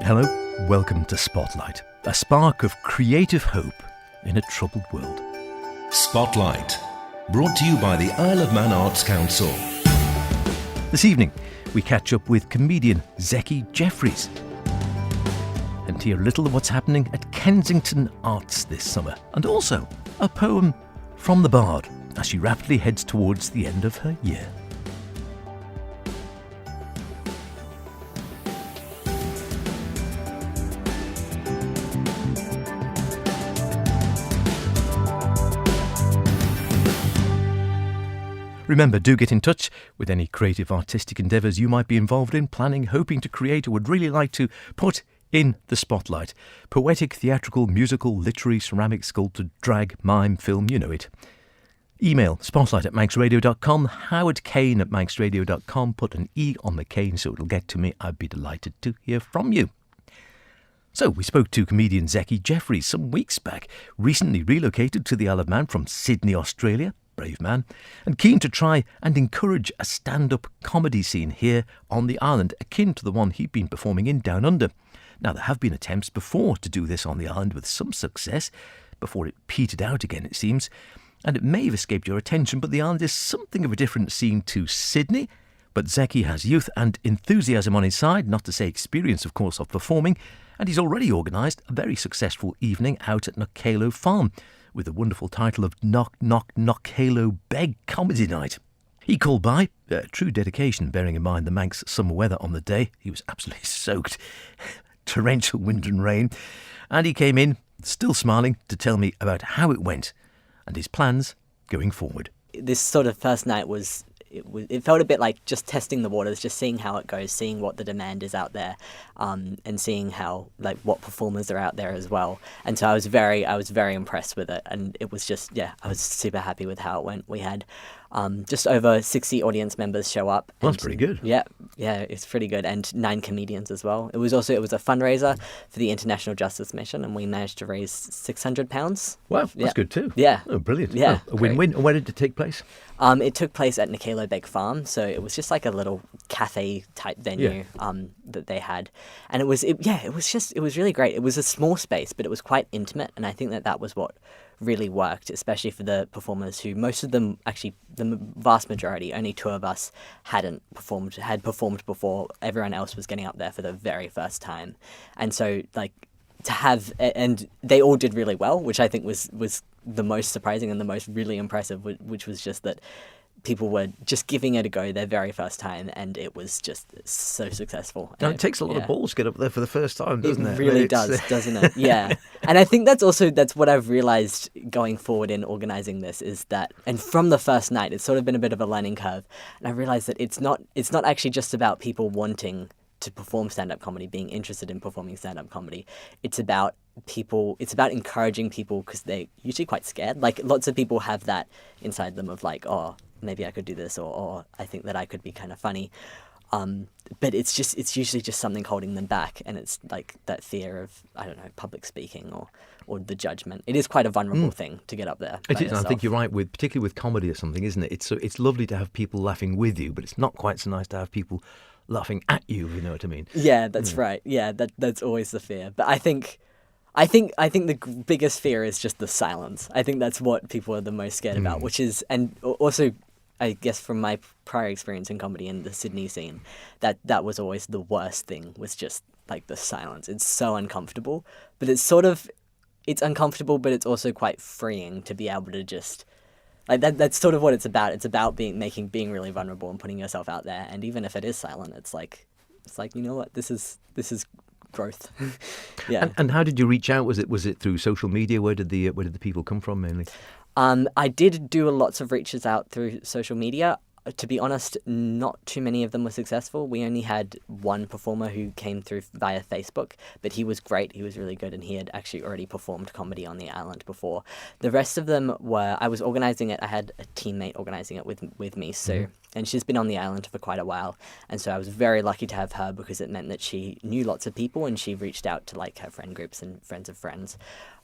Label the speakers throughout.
Speaker 1: Hello, welcome to Spotlight, a spark of creative hope in a troubled world.
Speaker 2: Spotlight, brought to you by the Isle of Man Arts Council.
Speaker 1: This evening, we catch up with comedian Zeki Jeffreys and hear a little of what's happening at Kensington Arts this summer, and also a poem from the Bard as she rapidly heads towards the end of her year. Remember, do get in touch with any creative artistic endeavours you might be involved in, planning, hoping to create, or would really like to put in the spotlight. Poetic, theatrical, musical, literary, ceramic, sculpted, drag, mime, film, you know it. Email spotlight@manxradio.com, howardkane@manxradio.com. Put an E on the Kane so it'll get to me. I'd be delighted to hear from you. So, we spoke to comedian Zeki Jeffreys some weeks back, recently relocated to the Isle of Man from Sydney, Australia. Brave man, and keen to try and encourage a stand-up comedy scene here on the island, akin to the one he'd been performing in Down Under. Now, there have been attempts before to do this on the island with some success, before it petered out again, it seems, and it may have escaped your attention, but the island is something of a different scene to Sydney. But Zeki has youth and enthusiasm on his side, not to say experience, of course, of performing, and he's already organised a very successful evening out at Knockalo Farm, with the wonderful title of Knock Knock Knockalo Beg Comedy Night. He called by, true dedication, bearing in mind the Manx summer weather on the day. He was absolutely soaked, torrential wind and rain, and he came in, still smiling, to tell me about how it went and his plans going forward.
Speaker 3: This sort of first night it felt a bit like just testing the waters, just seeing how it goes, seeing what the demand is out there, and seeing how, like, what performers are out there as well. And so I was very impressed with it, and it was just, I was super happy with how it went. We had just over 60 audience members show up.
Speaker 1: Well, that's pretty good.
Speaker 3: Yeah, it's pretty good, and 9 comedians as well. It was a fundraiser for the International Justice Mission, and we managed to raise £600.
Speaker 1: Wow, that's good too.
Speaker 3: Yeah.
Speaker 1: Oh, brilliant.
Speaker 3: Yeah,
Speaker 1: a win-win. And where did it take place?
Speaker 3: It took place at Knockalo Beg Farm, so it was just like a little cafe type venue that they had, and it was really great. It was a small space, but it was quite intimate, and I think that was what really worked, especially for the performers who, most of them, actually the vast majority, only 2 of us had performed before. Everyone else was getting up there for the very first time, and so and they all did really well, which I think was the most surprising and the most really impressive, which was just that people were just giving it a go their very first time, and it was just so successful.
Speaker 1: Now, it takes a lot of balls to get up there for the first time, doesn't it?
Speaker 3: It really does, doesn't it? Yeah. And I think that's what I've realised going forward in organising this is that, and from the first night, it's sort of been a bit of a learning curve, and I realised that it's not actually just about people wanting to perform stand-up comedy, being interested in performing stand-up comedy. It's about encouraging people, because they're usually quite scared. Like, lots of people have that inside them of like, oh, maybe I could do this, or I think that I could be kind of funny. But it's usually just something holding them back, and it's like that fear of, I don't know, public speaking or the judgment. It is quite a vulnerable thing to get up there.
Speaker 1: It is,
Speaker 3: yourself.
Speaker 1: and I think you're right, particularly with comedy or something, isn't it? It's lovely to have people laughing with you, but it's not quite so nice to have people laughing at you, if you know what I mean.
Speaker 3: Yeah, that's right. Yeah, that's always the fear. But I think the biggest fear is just the silence. I think that's what people are the most scared about, which is, and also, I guess from my prior experience in comedy in the Sydney scene, that was always the worst thing, was just like the silence. It's so uncomfortable, but it's uncomfortable, but it's also quite freeing to be able to just, like, that's sort of what it's about. It's about being really vulnerable and putting yourself out there. And even if it is silent, it's like, you know what, this is growth. Yeah.
Speaker 1: And how did you reach out? Was it through social media? Where did the people come from mainly?
Speaker 3: I did do lots of reaches out through social media. To be honest, not too many of them were successful. We only had one performer who came through via Facebook, but he was great. He was really good, and he had actually already performed comedy on the island before. The rest of them were, I was organising it. I had a teammate organising it with me, Sue, and she's been on the island for quite a while. And so I was very lucky to have her, because it meant that she knew lots of people, and she reached out to like her friend groups and friends of friends.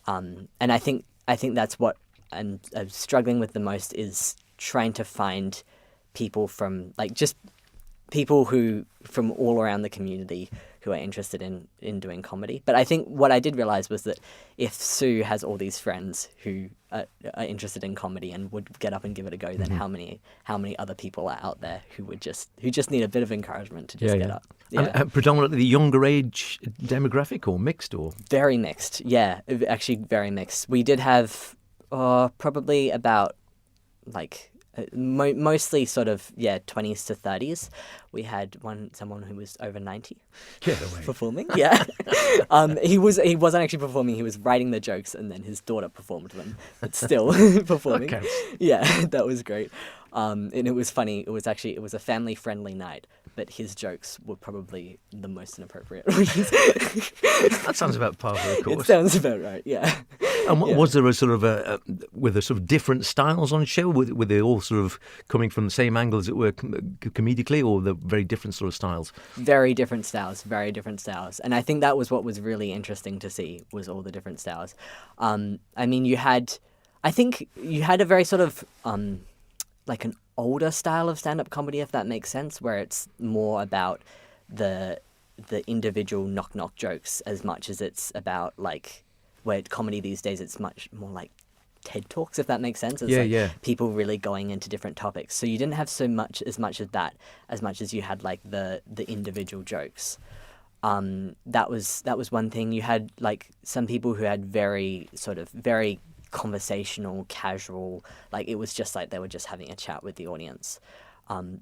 Speaker 3: And I think that's what I'm struggling with the most, is trying to find people from, like, just people who from all around the community who are interested in doing comedy. But I think what I did realize was that if Sue has all these friends who are interested in comedy and would get up and give it a go, then how many other people are out there who just need a bit of encouragement to just get up? Yeah.
Speaker 1: And predominantly the younger age demographic, or mixed, or
Speaker 3: very mixed. Yeah, actually very mixed. We did have probably about like. Mostly sort of 20s to 30s. We had someone who was over 90 performing. Yeah, he wasn't actually performing. He was writing the jokes and then his daughter performed them. But still performing. Okay. Yeah, that was great. And it was funny. It was a family friendly night, but his jokes were probably the most inappropriate.
Speaker 1: That sounds about par for the course.
Speaker 3: It sounds about right. Yeah.
Speaker 1: And was there a sort of were there sort of different styles on show? Were they all sort of coming from the same angle, as it were, comedically, or the very different sort of styles?
Speaker 3: Very different styles. And I think that was what was really interesting to see, was all the different styles. I mean, you had a very sort of like an older style of stand-up comedy, if that makes sense, where it's more about the individual knock-knock jokes as much as it's about, like, where comedy these days, it's much more like TED Talks, if that makes sense. It's people really going into different topics. So you didn't have as much of that, as much as you had like the individual jokes. That was one thing. You had like some people who had very conversational, casual, like it was just like they were just having a chat with the audience,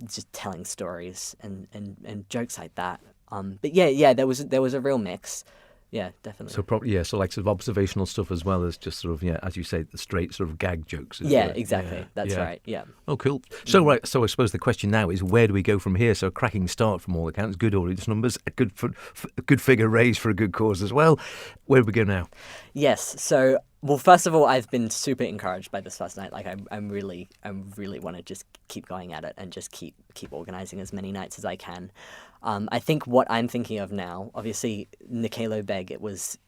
Speaker 3: just telling stories and jokes like that. But there was a real mix. Yeah, definitely.
Speaker 1: So probably, so like sort of observational stuff as well as just sort of, as you say, the straight sort of gag jokes.
Speaker 3: Exactly. That's right. Yeah.
Speaker 1: Oh, cool. So so I suppose the question now is, where do we go from here? So a cracking start from all accounts, good audience numbers, a good figure raised for a good cause as well. Where do we go now?
Speaker 3: Yes. So, well, first of all, I've been super encouraged by this first night. Like, I really want to just keep going at it and just keep organising as many nights as I can. I think what I'm thinking of now, obviously, Nikelo Beg, it was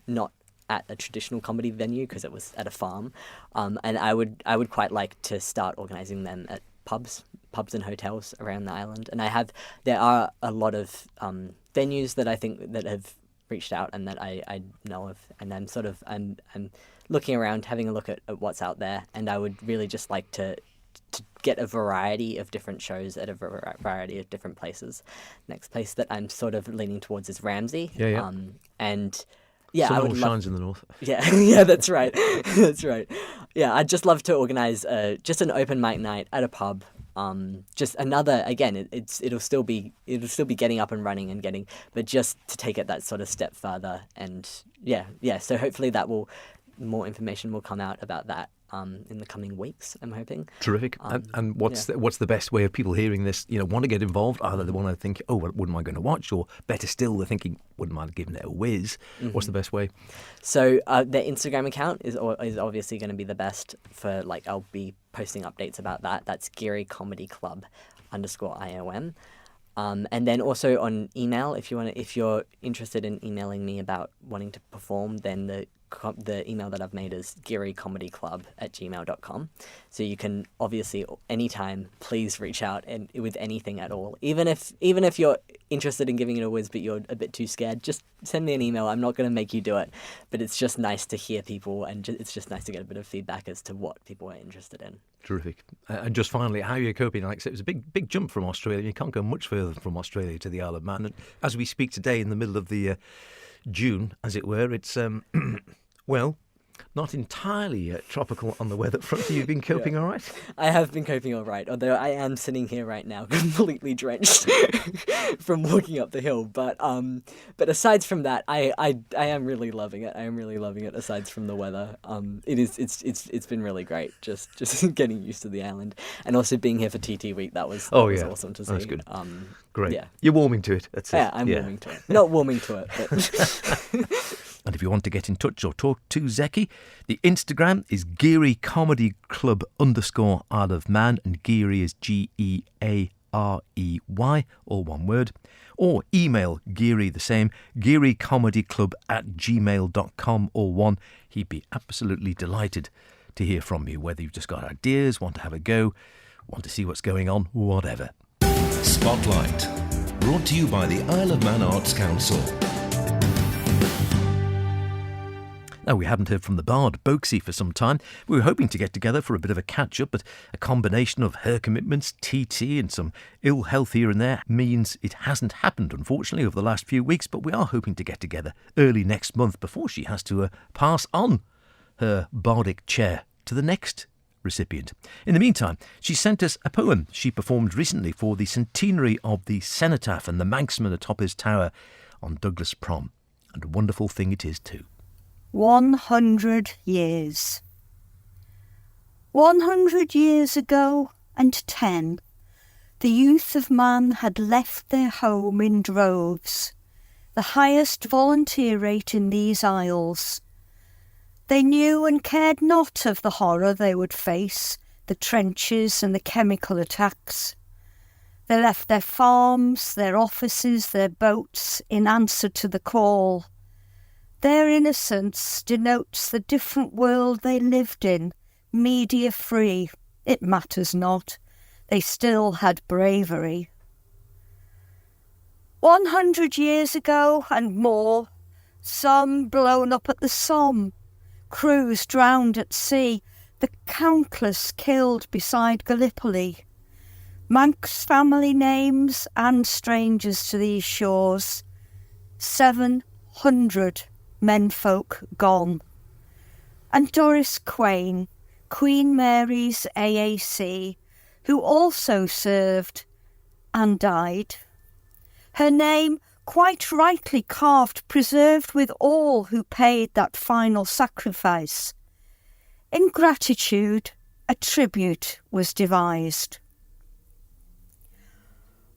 Speaker 3: not at a traditional comedy venue because it was at a farm, and I would quite like to start organising them at pubs and hotels around the island. And there are a lot of venues that I think that have reached out and that I know of, and I'm looking around, having a look at what's out there, and I would really just like to get a variety of different shows at a variety of different places. Next place that I'm sort of leaning towards is Ramsey. And
Speaker 1: yeah,
Speaker 3: I would
Speaker 1: shines in the north.
Speaker 3: Yeah, that's right. That's right. Yeah, I'd just love to organise just an open mic night at a pub. Just another, again, it'll still be getting up and running but just to take it that sort of step further. And so hopefully more information will come out about that in the coming weeks, I'm hoping.
Speaker 1: Terrific. And what's the best way of people hearing this, want to get involved? Either they want to think, oh, what am I going to watch? Or better still, they're thinking, wouldn't mind giving it a whiz. Mm-hmm. What's the best way?
Speaker 3: So their Instagram account is obviously going to be the best for, like, I'll be posting updates about that. That's Geary Comedy Club _IOM. And then also on email, if you're interested in emailing me about wanting to perform, then the email that I've made is gearycomedyclub@gmail.com. So you can obviously anytime please reach out and with anything at all. Even if you're interested in giving it a whiz but you're a bit too scared, just send me an email. I'm not going to make you do it, but it's just nice to hear people, and it's just nice to get a bit of feedback as to what people are interested in.
Speaker 1: Terrific. And just finally, how are you coping? Like I said, it was a big jump from Australia. You can't go much further from Australia to the Isle of Man. And as we speak today, in the middle of the June, as it were, it's well, not entirely tropical on the weather front. You've been coping all right?
Speaker 3: I have been coping all right, although I am sitting here right now completely drenched from walking up the hill. But aside from that, I am really loving it. I am really loving it. Aside from the weather, it's been really great. Just getting used to the island, and also being here for TT Week. That was awesome to see.
Speaker 1: That's good. Great.
Speaker 3: Yeah.
Speaker 1: You're warming to it. That's it.
Speaker 3: Yeah, I'm warming to it. Not warming to it, but.
Speaker 1: And if you want to get in touch or talk to Zeki, the Instagram is Geary Comedy Club _ Isle of Man, and Geary is GEAREY, all one word. Or email Geary the same, gearycomedyclub@gmail.com, all one. He'd be absolutely delighted to hear from you, whether you've just got ideas, want to have a go, want to see what's going on, whatever.
Speaker 2: Spotlight, brought to you by the Isle of Man Arts Council.
Speaker 1: Now, we hadn't heard from the bard, Boaksy, for some time. We were hoping to get together for a bit of a catch-up, but a combination of her commitments, TT and some ill health here and there means it hasn't happened, unfortunately, over the last few weeks, but we are hoping to get together early next month before she has to pass on her bardic chair to the next recipient. In the meantime, she sent us a poem she performed recently for the centenary of the cenotaph and the Manxman atop his tower on Douglas Prom. And a wonderful thing it is too.
Speaker 4: 100 years. 100 years ago and 10, the youth of man had left their home in droves, the highest volunteer rate in these isles. They knew and cared not of the horror they would face, the trenches and the chemical attacks. They left their farms, their offices, their boats in answer to the call. Their innocence denotes the different world they lived in, media-free. It matters not. They still had bravery. 100 years ago and more, some blown up at the Somme, crews drowned at sea, the countless killed beside Gallipoli. Manx family names and strangers to these shores. 700 menfolk gone. And Doris Quain, Queen Mary's AAC, who also served and died. Her name, quite rightly carved, preserved with all who paid that final sacrifice. In gratitude, a tribute was devised.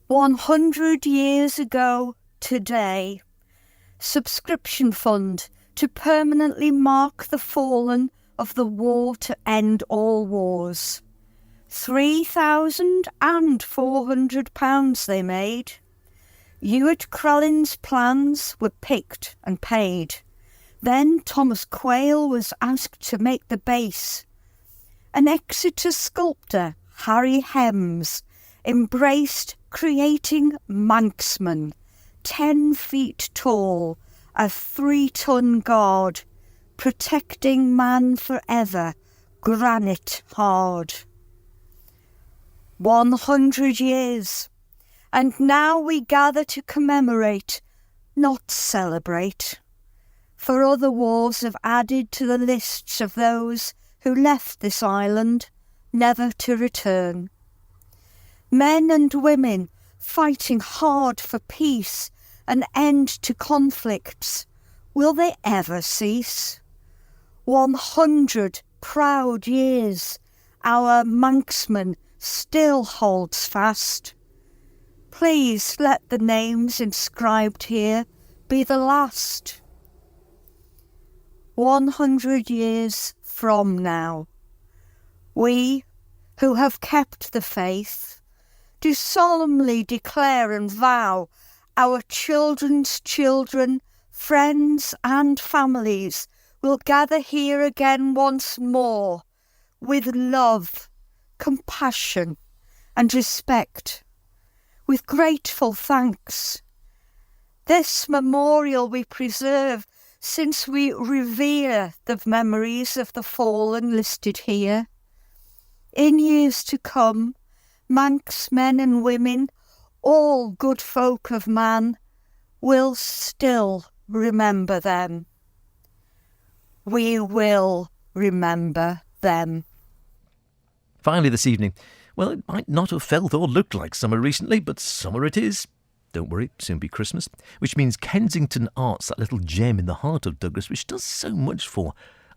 Speaker 4: 100 years ago today, subscription fund to permanently mark the fallen of the war to end all wars. £3,400 they made. Ewart Crellin's plans were picked and paid. Then Thomas Quayle was asked to make the base. An Exeter sculptor, Harry Hems, embraced creating Manxman, 10 feet tall, a 3-ton god, protecting man forever, granite hard. 100 years, and now we gather to commemorate, not celebrate. For other wars have added to the lists of those who left this island, never to return. Men and women fighting hard for peace, an end to conflicts, will they ever cease? 100 proud years, our Manxman still holds fast. Please let the names inscribed here be the last. 100 years from now, we who have kept the faith do solemnly declare and vow our children's children, friends and families will gather here again once more with love, compassion and respect, with grateful thanks. This memorial we preserve since we revere the memories of the fallen listed here. In years to come, Manx men and women, all good folk of man, will still remember them. We will remember them.
Speaker 1: Finally this evening, well, it might not have felt or looked like summer recently, but summer it is. Don't worry, soon be Christmas, which means Kensington Arts, that little gem in the heart of Douglas, which does so much for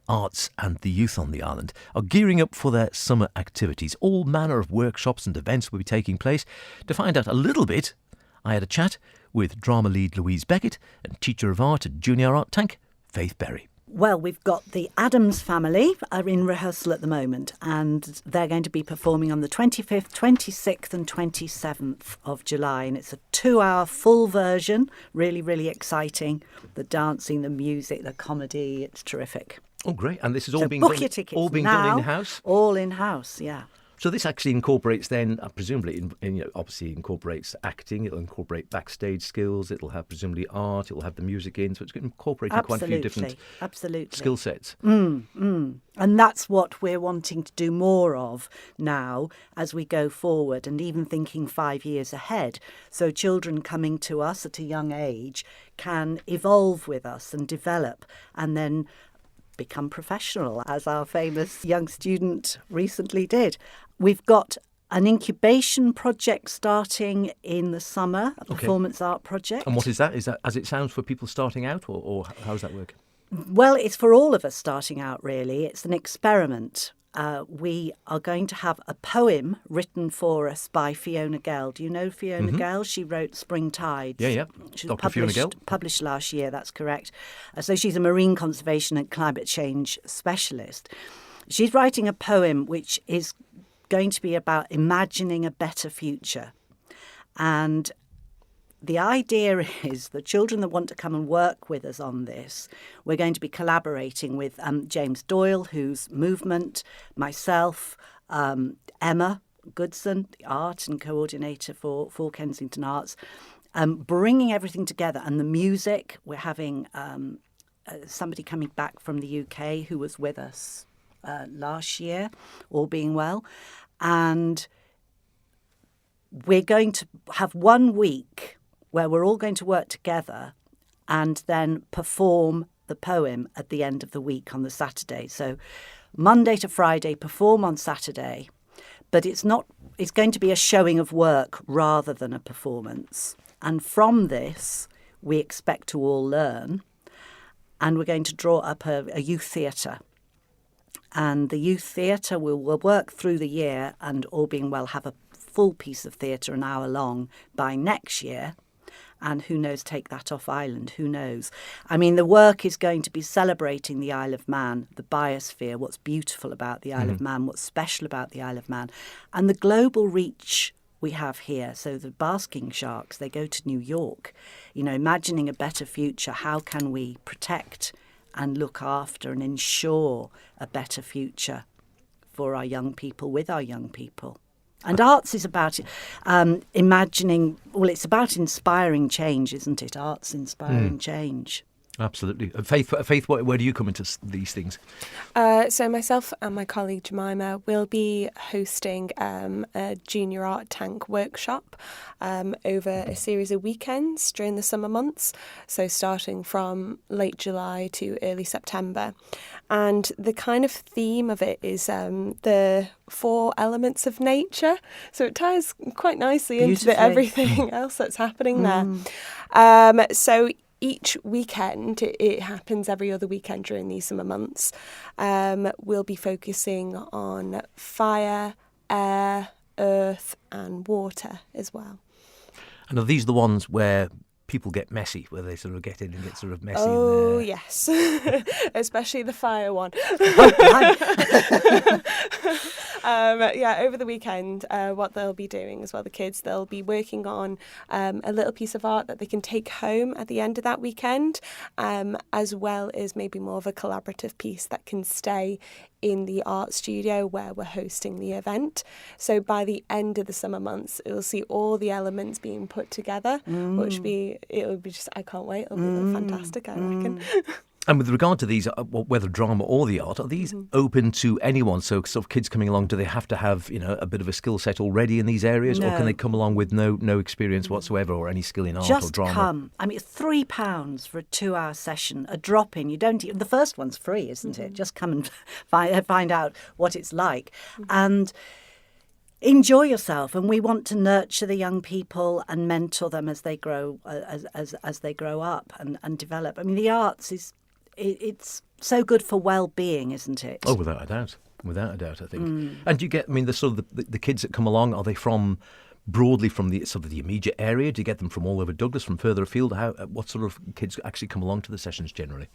Speaker 1: arts and the youth on the island, are gearing up for their summer activities. All manner of workshops and events will be taking place. To find out a little bit, I had a chat with drama lead Louise Beckett and teacher of art at Junior Art Tank, Faith Berry.
Speaker 5: Well, we've got the Adams family are in rehearsal at the moment, and they're going to be performing on the 25th, 26th and 27th of July. And it's a 2-hour full version, really, really exciting. The dancing, the music, the comedy, it's terrific.
Speaker 1: Oh, great. And this is all
Speaker 5: So
Speaker 1: being
Speaker 5: book
Speaker 1: done,
Speaker 5: your tickets
Speaker 1: all being
Speaker 5: now,
Speaker 1: done in-house?
Speaker 5: All in-house, yeah.
Speaker 1: So this actually incorporates then, presumably, obviously incorporates acting. It'll incorporate backstage skills. It'll have presumably art. It'll have the music in. So it's incorporating quite a few different skill sets.
Speaker 5: And that's what we're wanting to do more of now as we go forward, and even thinking 5 years ahead. So children coming to us at a young age can evolve with us and develop, and then become professional, as our famous young student recently did. We've got an incubation project starting in the summer, a performance art project.
Speaker 1: And what is that? Is that as it sounds for people starting out, or how does that work?
Speaker 5: Well, it's for all of us starting out, really. It's an experiment. We are going to have a poem written for us by Fiona Gell. Do you know Fiona Gell? She wrote Spring Tides.
Speaker 1: Yeah.
Speaker 5: She
Speaker 1: Dr. Fiona Gell.
Speaker 5: Published last year, that's correct. So she's a marine conservation and climate change specialist. She's writing a poem which is going to be about imagining a better future. And the idea is the children that want to come and work with us on this, we're going to be collaborating with James Doyle, who's movement, myself, Emma Goodson, the art and coordinator for Kensington Arts, bringing everything together. And the music, we're having somebody coming back from the UK who was with us last year, all being well. And we're going to have 1 week where we're all going to work together and then perform the poem at the end of the week on the Saturday. So Monday to Friday, perform on Saturday, but it's going to be a showing of work rather than a performance. And from this, we expect to all learn, and we're going to draw up a youth theatre. And the youth theatre will work through the year, and all being well, have a full piece of theatre an hour long by next year. And who knows, take that off island, who knows? I mean, the work is going to be celebrating the Isle of Man, the biosphere, what's beautiful about the Isle of Man, what's special about the Isle of Man, and the global reach we have here. So the basking sharks, they go to New York. You know, imagining a better future, how can we protect and look after and ensure a better future for our young people, with our young people? And arts is about imagining, well, it's about inspiring change, isn't it? Art's inspiring change.
Speaker 1: Absolutely. Faith, where do you come into these things?
Speaker 6: So myself and my colleague Jemima will be hosting a junior art tank workshop over a series of weekends during the summer months, so starting from late July to early September. And the kind of theme of it is the 4 elements of nature, so it ties quite nicely into everything else that's happening there. So each weekend, it happens every other weekend during these summer months, we'll be focusing on fire, air, earth and water as well.
Speaker 1: And are these the ones where people get messy, where they sort of get in and get sort of messy?
Speaker 6: Oh, yes. Especially the fire one. Over the weekend, what they'll be doing as well, the kids, they'll be working on a little piece of art that they can take home at the end of that weekend, as well as maybe more of a collaborative piece that can stay in the art studio where we're hosting the event. So by the end of the summer months, you'll see all the elements being put together, which it'll be just, I can't wait, it'll be fantastic, I reckon.
Speaker 1: And with regard to these, whether drama or the art, are these open to anyone? So sort of kids coming along, do they have to have, a bit of a skill set already in these areas?
Speaker 5: No.
Speaker 1: Or can they come along with no experience whatsoever or any skill in art
Speaker 5: Just
Speaker 1: or drama?
Speaker 5: come. I mean, it's £3 for a 2-hour session, a drop-in. You don't. The first one's free, isn't it? Just come and find out what it's like. And enjoy yourself, and we want to nurture the young people and mentor them as they grow as they grow up and develop. I mean, the arts it's so good for well-being, isn't it?
Speaker 1: Oh, without a doubt, I think. And do you get? I mean, the sort of the kids that come along, are they broadly from the sort of the immediate area? Do you get them from all over Douglas, from further afield? What sort of kids actually come along to the sessions generally?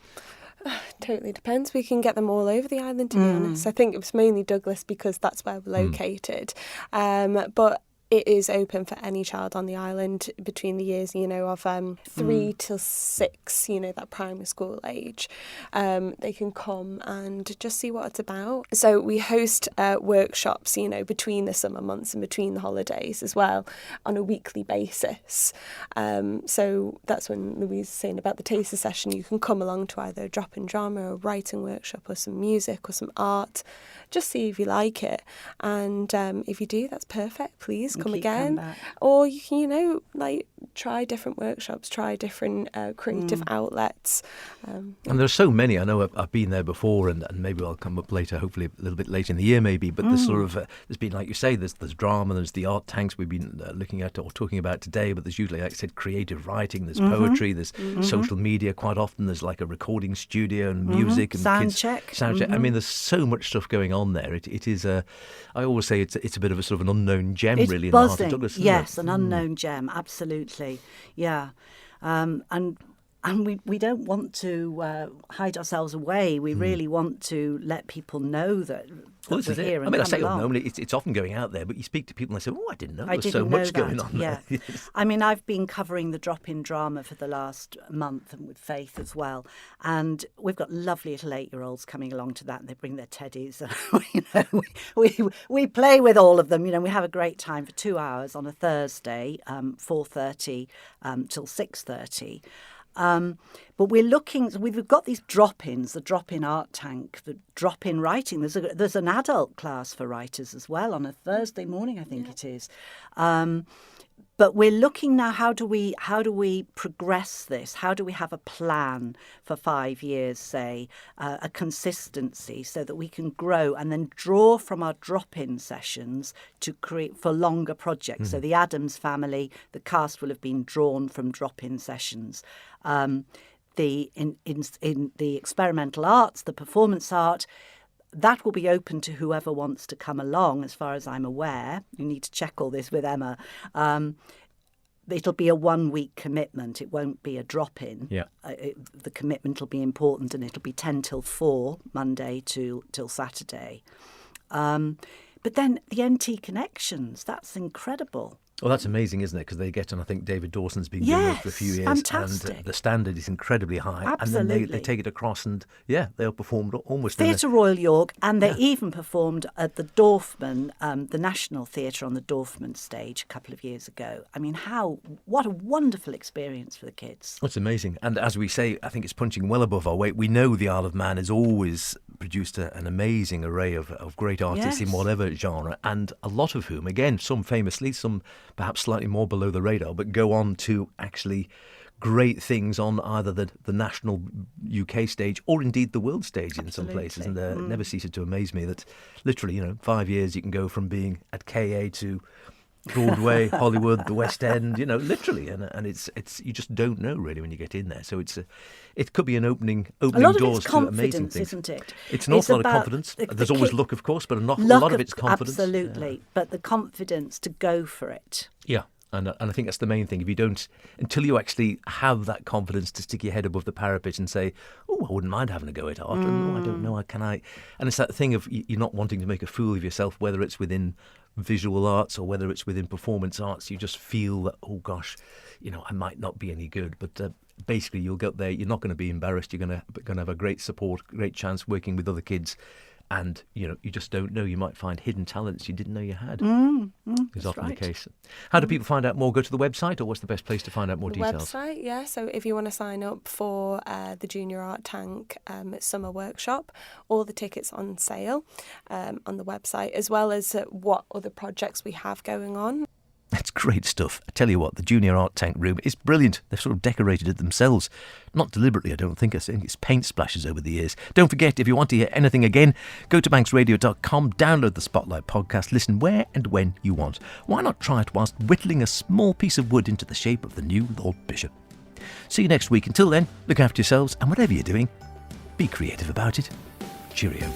Speaker 6: Totally depends. We can get them all over the island, to be honest. I think it was mainly Douglas because that's where we're located. But it is open for any child on the island between the years, of 3 till 6, that primary school age. They can come and just see what it's about. So we host workshops, between the summer months and between the holidays as well on a weekly basis. So that's when Louise is saying about the taster session. You can come along to either a drop-in drama, a writing workshop, or some music or some art. Just see if you like it. And if you do, that's perfect. Please come again. Or you can, try different workshops, try different creative outlets.
Speaker 1: And there's so many. I know I've been there before, and maybe I'll come up later, hopefully a little bit later in the year maybe, but there's sort of, there's been, like you say, there's drama, there's the art tanks we've been looking at or talking about today, but there's usually, like I said, creative writing, there's poetry, there's social media quite often, there's like a recording studio and music and
Speaker 5: sound
Speaker 1: kids.
Speaker 5: check.
Speaker 1: Sound check. I mean, there's so much stuff going on there. It is I always say it's a bit of a sort of an unknown gem,
Speaker 5: It's
Speaker 1: really,
Speaker 5: buzzing.
Speaker 1: in the heart of Douglas.
Speaker 5: Yes, an unknown gem, absolutely. Yeah. And we don't want to hide ourselves away. We really want to let people know that
Speaker 1: Well, this
Speaker 5: we're
Speaker 1: is it.
Speaker 5: here
Speaker 1: I
Speaker 5: and
Speaker 1: mean, I
Speaker 5: come
Speaker 1: say
Speaker 5: along.
Speaker 1: normally it's often going out there, but you speak to people and they say, "Oh, I didn't know
Speaker 5: I
Speaker 1: there's so
Speaker 5: didn't know
Speaker 1: much going
Speaker 5: that,
Speaker 1: on
Speaker 5: yeah.
Speaker 1: there."
Speaker 5: I mean, I've been covering the drop-in drama for the last month, and with Faith as well. And we've got lovely little 8-year-olds coming along to that, and they bring their teddies. We play with all of them. We have a great time for 2 hours on a Thursday, 4:30 till 6:30. But we've got these drop-ins, the drop-in art tank, the drop-in writing. There's an adult class for writers as well on a Thursday morning, I think it is. But we're looking now, how do we progress this? How do we have a plan for 5 years, say, a consistency so that we can grow and then draw from our drop-in sessions to create for longer projects? So the Addams Family, the cast will have been drawn from drop-in sessions. In the experimental arts, the performance art, that will be open to whoever wants to come along, as far as I'm aware. You need to check all this with Emma. It'll be a 1-week commitment. It won't be a drop-in.
Speaker 1: Yeah.
Speaker 5: The commitment will be important, and it'll be 10 till 4, Monday till Saturday. But then the NT Connections, that's incredible.
Speaker 1: Well, that's amazing, isn't it? Because they get on, I think David Dawson's been doing it for a few years.
Speaker 5: Fantastic.
Speaker 1: And the standard is incredibly high.
Speaker 5: Absolutely.
Speaker 1: And then they take it across and, they'll perform almost
Speaker 5: Theatre Royal York, and they even performed at the Dorfman, the National Theatre on the Dorfman stage a couple of years ago. I mean, what a wonderful experience for the kids.
Speaker 1: It's amazing. And as we say, I think it's punching well above our weight. We know the Isle of Man has always produced an amazing array of great artists in whatever genre, and a lot of whom, again, some famously, some perhaps slightly more below the radar, but go on to actually great things on either the national UK stage or indeed the world stage in some places. And it never ceases to amaze me that literally, 5 years you can go from being at KA to Broadway, Hollywood, the West End, literally, and it's you just don't know really when you get in there. So it could be an opening doors to amazing things.
Speaker 5: Isn't it?
Speaker 1: It's an awful lot of confidence. There's always luck, of course, but a lot of it's confidence.
Speaker 5: Absolutely, but the confidence to go for it.
Speaker 1: Yeah. And I think that's the main thing. If you don't, until you actually have that confidence to stick your head above the parapet and say, "Oh, I wouldn't mind having a go at art," and I don't know, can I? And it's that thing of you're not wanting to make a fool of yourself, whether it's within visual arts or whether it's within performance arts. You just feel that, oh gosh, I might not be any good, but basically you'll get there. You're not going to be embarrassed. You're going to have a great support, great chance working with other kids. And, you just don't know. You might find hidden talents you didn't know you had. Is often the case. How do people find out more? Go to the website, or what's the best place to find out more details?
Speaker 6: The website, yeah. So if you want to sign up for the Junior Art Tank Summer Workshop, all the tickets on sale on the website, as well as what other projects we have going on.
Speaker 1: That's great stuff. I tell you what, the Junior Art Tank room is brilliant. They've sort of decorated it themselves. Not deliberately, I don't think. I think it's paint splashes over the years. Don't forget, if you want to hear anything again, go to banksradio.com, download the Spotlight podcast, listen where and when you want. Why not try it whilst whittling a small piece of wood into the shape of the new Lord Bishop? See you next week. Until then, look after yourselves, and whatever you're doing, be creative about it. Cheerio.